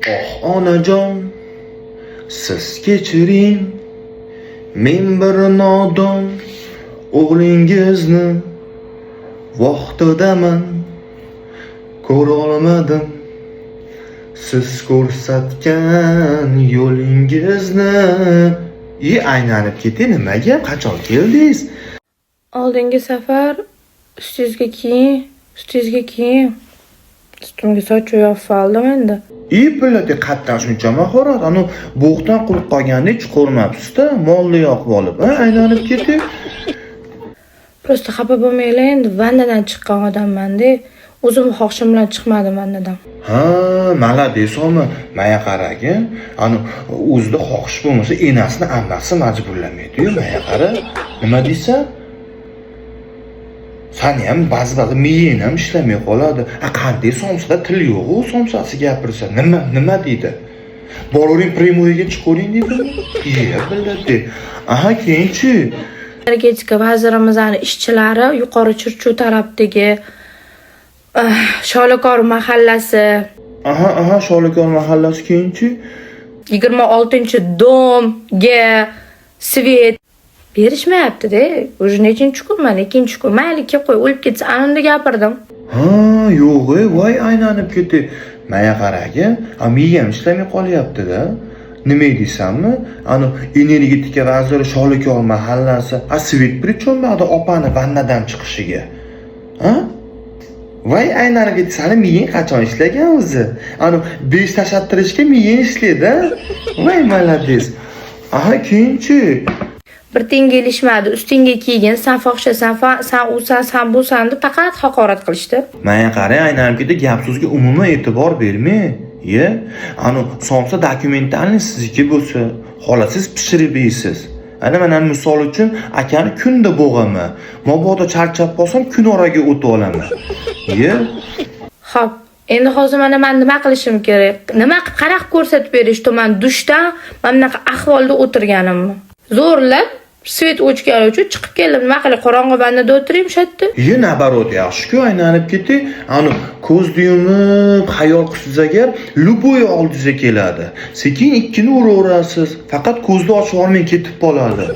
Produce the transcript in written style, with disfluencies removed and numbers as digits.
Oh onajon, siz kechiring, men bir nodon o'g'lingizni vaqtidaman ko'ra olmadim. Siz ko'rsatgan yo'lingizni. Aylanib keting, nimaga? Qachon keldingiz? Oldingi safar ustingizga kiying. Ustimga soch yopib oldim endi. Biladi qatdan shuncha mahorat, bo'g'dan qurib qolgandek chiqarmabsiz-da, molni yoqib olib, aylanib keting. Prosta xafa bo'lmanglar endi, vannadan chiqqan odamman-da. O'zim xohishim bilan chiqmadim vannadan. Maladesmi? Maya qaragin. O'zida xohish bo'lmasa, enasini ammasi majburlamaydi-yu, maya qara. Nima deysan? Sani ham ba'zi miyang ham ishlamay qoladi. Qanday somsada til yo'q-ku, somsasi gapirsa. Nima deydi? Bolaring primoyga chiqoring deydimi? Biladi. Keyinchi. Energetika vazirimizning ishchilari yuqori Chirchiq tarafdagi Sholikor mahallasi. Sholikor mahallasi keyinchi 26-domga svet berishmayapti-da. O'zi nechinchi kunman, ikkinchi kun. Mayli kelib qo'y, o'lib ketsa, anunda gapirdim. Yo'q, voy aylanib ketdi. Maya qaragin, miyam ishlamay qolyapti-da. Nima deysanmi? Energetika vaziri Sholikor mahallasi. Svet prichom ba'da opani vannadan chiqishiga. Voy aylanib ketdi, sani miyang qachon ishlagan o'zi? 5 tashattirishga miyang ishlaydi-da. Voy malades. Keyinchi bir tenga ilishmadi, ustingga kiygin, san fohishasan, san usan, san busan deb faqat haqorat qilishdi. Maya qarang, aylanib ketdi, gap so'zga umuman e'tibor bermang. Somsa dokumentalni sizniki bo'lsa, xohlasangiz pishirib yeysiz. Mana misol uchun akani kunda bo'g'aman. Mabodo charchab qolsam, kun oraga o'tib olaman. Xo'p, endi hozir men nima qilishim kerak? Nima qilib qaraq ko'rsatib berishdi? Men dushda mana bunaqa ahvolda o'tirganimni. Zo'rlab svet o'chgani uchun chiqib keldim. Nima qilay, qorong'i vannada o'tirayim shatda? Nabarot yaxshi-ku, aylanib ketdi. Ko'zni yumib, xayol qilsangiz agar, luboy oldingizga keladi. Sekin ikkini uraverasiz. Faqat ko'zni ochib olmay ketib qoladi.